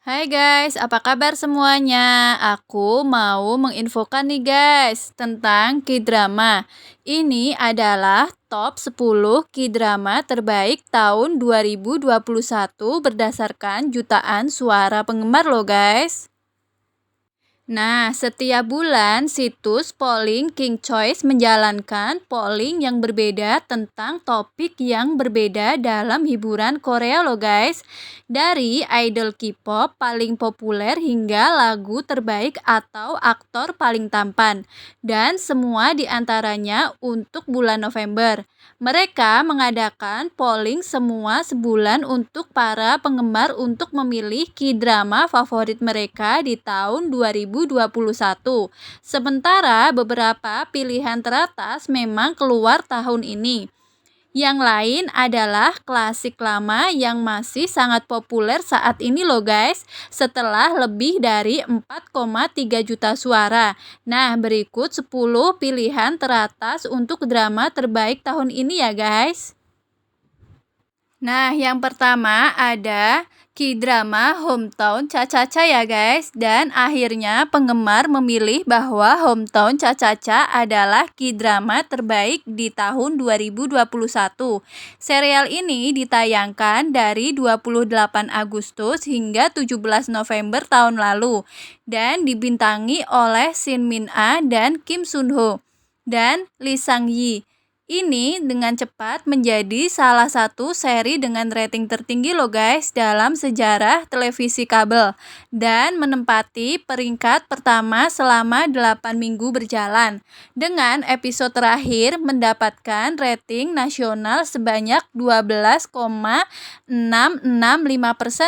Hai guys, apa kabar semuanya? Aku mau menginfokan nih guys tentang K-drama. Ini adalah top 10 K-drama terbaik tahun 2021 berdasarkan jutaan suara penggemar loh guys. Nah, setiap bulan situs polling King Choice menjalankan polling yang berbeda tentang topik yang berbeda dalam hiburan Korea loh guys. Dari idol K-pop paling populer hingga lagu terbaik atau aktor paling tampan. Dan semua diantaranya untuk bulan November. Mereka mengadakan polling semua sebulan untuk para penggemar untuk memilih K-drama favorit mereka di tahun 2021. Sementara beberapa pilihan teratas memang keluar tahun ini. Yang lain adalah klasik lama yang masih sangat populer saat ini loh guys, setelah lebih dari 4,3 juta suara. Nah, berikut 10 pilihan teratas untuk drama terbaik tahun ini ya guys. Nah, yang pertama ada K-drama Hometown Cha-Cha-Cha ya guys. Dan akhirnya penggemar memilih bahwa Hometown Cha-Cha-Cha adalah K-drama terbaik di tahun 2021. Serial ini ditayangkan dari 28 Agustus hingga 17 November tahun lalu dan dibintangi oleh Shin Min-a dan Kim Sun-ho dan Lee Sang-yi. Ini dengan cepat menjadi salah satu seri dengan rating tertinggi loh guys dalam sejarah televisi kabel dan menempati peringkat pertama selama 8 minggu berjalan dengan episode terakhir mendapatkan rating nasional sebanyak 12,665%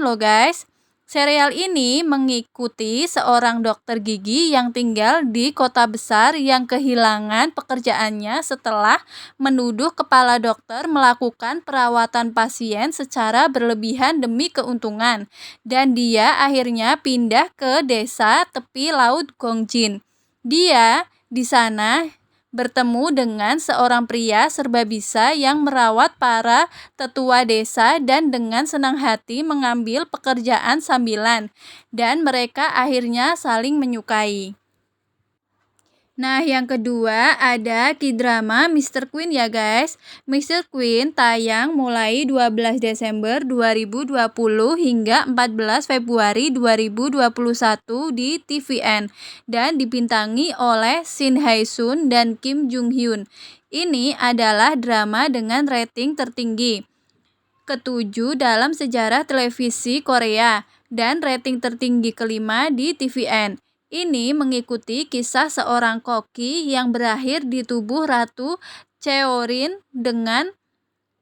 loh guys. Serial ini mengikuti seorang dokter gigi yang tinggal di kota besar yang kehilangan pekerjaannya setelah menuduh kepala dokter melakukan perawatan pasien secara berlebihan demi keuntungan, dan dia akhirnya pindah ke desa tepi laut Gongjin. Dia di sana bertemu dengan seorang pria serba bisa yang merawat para tetua desa dan dengan senang hati mengambil pekerjaan sambilan, dan mereka akhirnya saling menyukai. Nah, yang kedua ada K-drama Mr. Queen ya guys. Mr. Queen tayang mulai 12 Desember 2020 hingga 14 Februari 2021 di TVN dan dibintangi oleh Shin Hae-sun dan Kim Jung Hyun. Ini adalah drama dengan rating tertinggi ketujuh dalam sejarah televisi Korea dan rating tertinggi kelima di TVN. Ini mengikuti kisah seorang koki yang berakhir di tubuh Ratu Cheorin dengan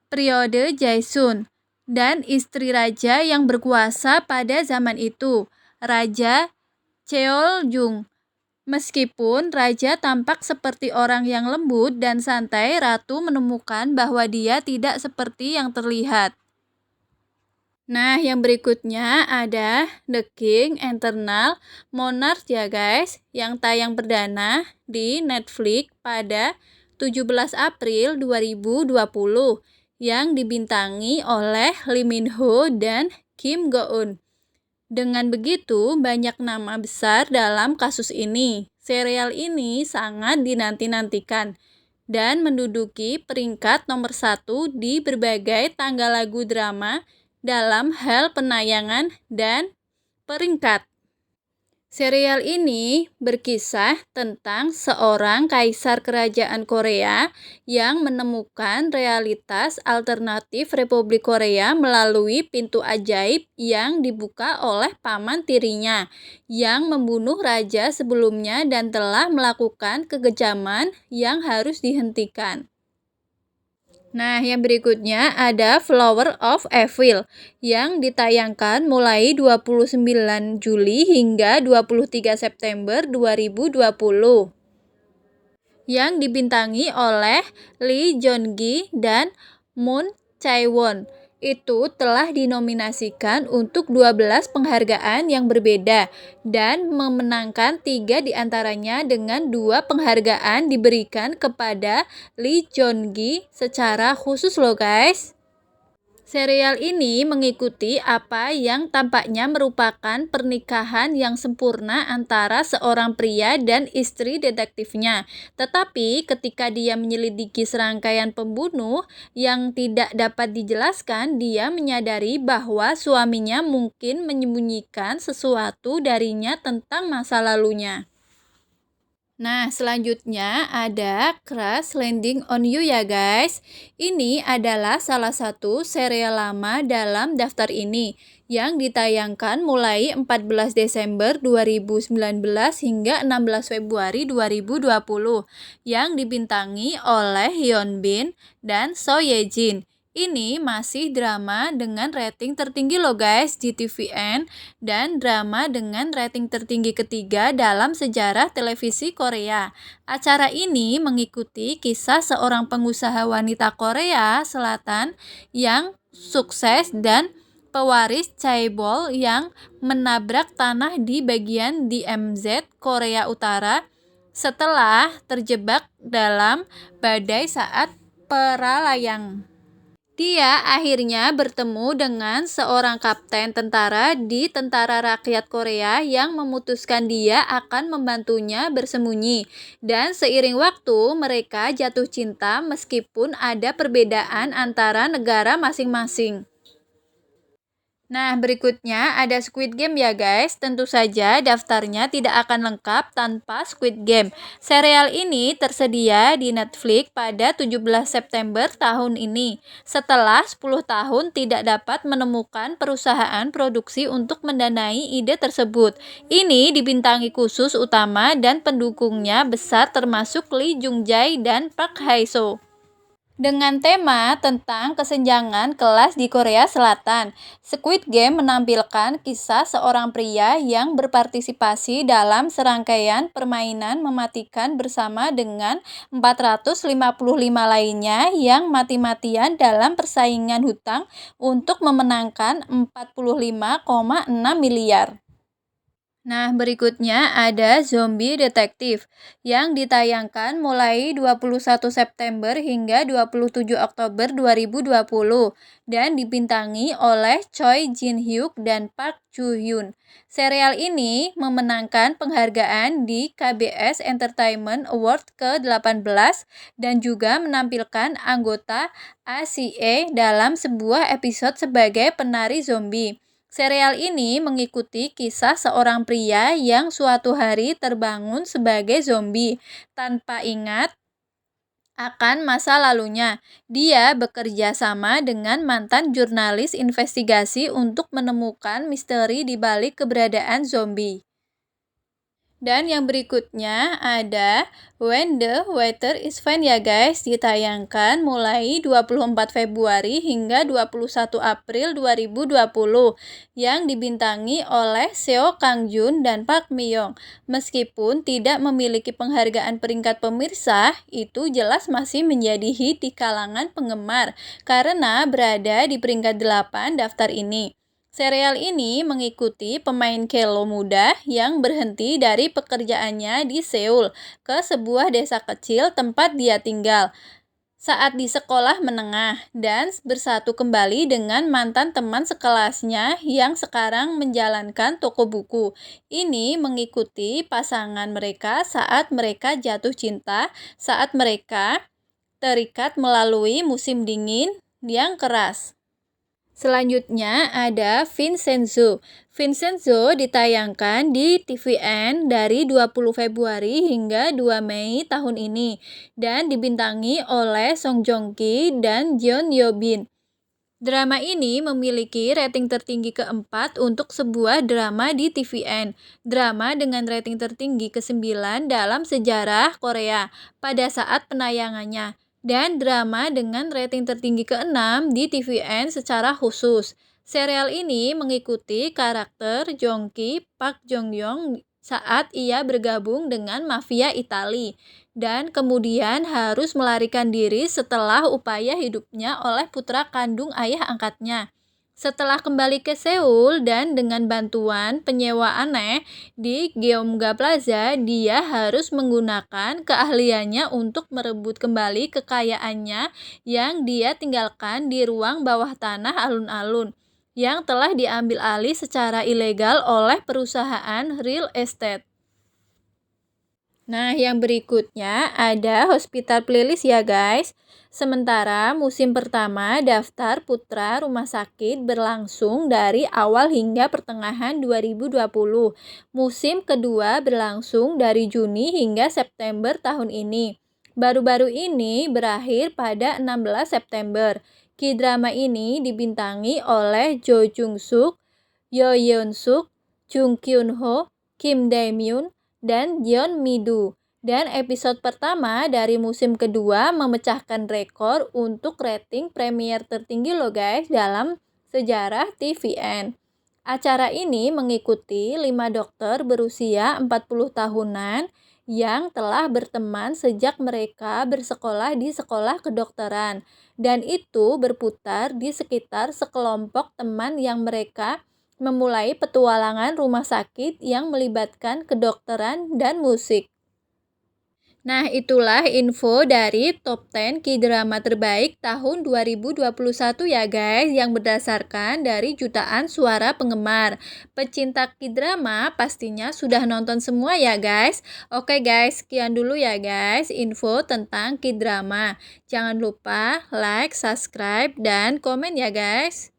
periode Jaesun dan istri raja yang berkuasa pada zaman itu, Raja Cheoljung. Meskipun raja tampak seperti orang yang lembut dan santai, ratu menemukan bahwa dia tidak seperti yang terlihat. Nah, yang berikutnya ada The King Eternal Monarch ya guys, yang tayang perdana di Netflix pada 17 April 2020 yang dibintangi oleh Lee Min Ho dan Kim Go Eun. Dengan begitu, banyak nama besar dalam kasus ini. Serial ini sangat dinanti-nantikan dan menduduki peringkat nomor 1 di berbagai tangga lagu drama dalam hal penayangan dan peringkat. Serial ini berkisah tentang seorang kaisar kerajaan Korea yang menemukan realitas alternatif Republik Korea melalui pintu ajaib yang dibuka oleh paman tirinya yang membunuh raja sebelumnya dan telah melakukan kekejaman yang harus dihentikan. Nah, yang berikutnya ada Flower of Evil yang ditayangkan mulai 29 Juli hingga 23 September 2020 yang dibintangi oleh Lee Joon Gi dan Moon Chae-won. Itu telah dinominasikan untuk 12 penghargaan yang berbeda dan memenangkan 3 diantaranya dengan 2 penghargaan diberikan kepada Lee Joon Gi secara khusus loh guys. Serial ini mengikuti apa yang tampaknya merupakan pernikahan yang sempurna antara seorang pria dan istri detektifnya. Tetapi ketika dia menyelidiki serangkaian pembunuh yang tidak dapat dijelaskan, dia menyadari bahwa suaminya mungkin menyembunyikan sesuatu darinya tentang masa lalunya. Nah, selanjutnya ada Crash Landing on You ya guys. Ini adalah salah satu serial lama dalam daftar ini yang ditayangkan mulai 14 Desember 2019 hingga 16 Februari 2020 yang dibintangi oleh Hyun Bin dan So Ye Jin. Ini masih drama dengan rating tertinggi loh guys di TVN dan drama dengan rating tertinggi ketiga dalam sejarah televisi Korea. Acara ini mengikuti kisah seorang pengusaha wanita Korea Selatan yang sukses dan pewaris chaebol yang menabrak tanah di bagian DMZ Korea Utara setelah terjebak dalam badai saat perayaan. Dia akhirnya bertemu dengan seorang kapten tentara di Tentara Rakyat Korea yang memutuskan dia akan membantunya bersembunyi. Dan seiring waktu, mereka jatuh cinta meskipun ada perbedaan antara negara masing-masing. Nah, berikutnya ada Squid Game ya guys. Tentu saja daftarnya tidak akan lengkap tanpa Squid Game. Serial ini tersedia di Netflix pada 17 September tahun ini. Setelah 10 tahun tidak dapat menemukan perusahaan produksi untuk mendanai ide tersebut. Ini dibintangi khusus utama dan pendukungnya besar termasuk Lee Jung Jae dan Park Hae Soo. Dengan tema tentang kesenjangan kelas di Korea Selatan, Squid Game menampilkan kisah seorang pria yang berpartisipasi dalam serangkaian permainan mematikan bersama dengan 455 lainnya yang mati-matian dalam persaingan hutang untuk memenangkan 45,6 miliar. Nah, berikutnya ada Zombie Detective yang ditayangkan mulai 21 September hingga 27 Oktober 2020 dan dibintangi oleh Choi Jin Hyuk dan Park Joo Hyun. Serial ini memenangkan penghargaan di KBS Entertainment Award ke-18 dan juga menampilkan anggota ACA dalam sebuah episode sebagai penari zombie. Serial ini mengikuti kisah seorang pria yang suatu hari terbangun sebagai zombie tanpa ingat akan masa lalunya. Dia bekerja sama dengan mantan jurnalis investigasi untuk menemukan misteri di balik keberadaan zombie. Dan yang berikutnya ada When the Weather is Fine ya guys, ditayangkan mulai 24 Februari hingga 21 April 2020 yang dibintangi oleh Seo Kang Jun dan Park Mi Young. Meskipun tidak memiliki penghargaan peringkat pemirsa, itu jelas masih menjadi hit di kalangan penggemar karena berada di peringkat 8 daftar ini. Serial ini mengikuti pemain cello muda yang berhenti dari pekerjaannya di Seoul ke sebuah desa kecil tempat dia tinggal saat di sekolah menengah dan bersatu kembali dengan mantan teman sekelasnya yang sekarang menjalankan toko buku. Ini mengikuti pasangan mereka saat mereka jatuh cinta, saat mereka terikat melalui musim dingin yang keras. Selanjutnya ada Vincenzo. Vincenzo ditayangkan di TVN dari 20 Februari hingga 2 Mei tahun ini dan dibintangi oleh Song Joong Ki dan Jeon Yo Bin. Drama ini memiliki rating tertinggi keempat untuk sebuah drama di TVN. Drama dengan rating tertinggi ke-9 dalam sejarah Korea pada saat penayangannya. Dan drama dengan rating tertinggi ke-6 di TVN secara khusus. Serial ini mengikuti karakter Jongki Park Jong Yong saat ia bergabung dengan mafia Itali dan kemudian harus melarikan diri setelah upaya hidupnya oleh putra kandung ayah angkatnya. Setelah kembali ke Seoul dan dengan bantuan penyewa aneh di Gyeongga Plaza, dia harus menggunakan keahliannya untuk merebut kembali kekayaannya yang dia tinggalkan di ruang bawah tanah alun-alun yang telah diambil alih secara ilegal oleh perusahaan real estate. Nah, yang berikutnya ada hospital playlist ya guys. Sementara musim pertama daftar putra rumah sakit berlangsung dari awal hingga pertengahan 2020. Musim kedua berlangsung dari Juni hingga September tahun ini. Baru-baru ini berakhir pada 16 September. K-drama ini dibintangi oleh Jo Jung Suk, Yo Yeon Suk, Jung Kyun Ho, Kim Dae Myun, dan Yeon Mi-do. Dan episode pertama dari musim kedua memecahkan rekor untuk rating premier tertinggi loh guys dalam sejarah TVN. Acara ini mengikuti 5 dokter berusia 40 tahunan yang telah berteman sejak mereka bersekolah di sekolah kedokteran. Dan itu berputar di sekitar sekelompok teman yang mereka memulai petualangan rumah sakit yang melibatkan kedokteran dan musik. Nah, itulah info dari top 10 K-drama terbaik tahun 2021 ya guys, yang berdasarkan dari jutaan suara penggemar. Pecinta K-drama pastinya sudah nonton semua ya guys. Oke guys, sekian dulu ya guys info tentang K-drama. Jangan lupa like, subscribe, dan komen ya guys.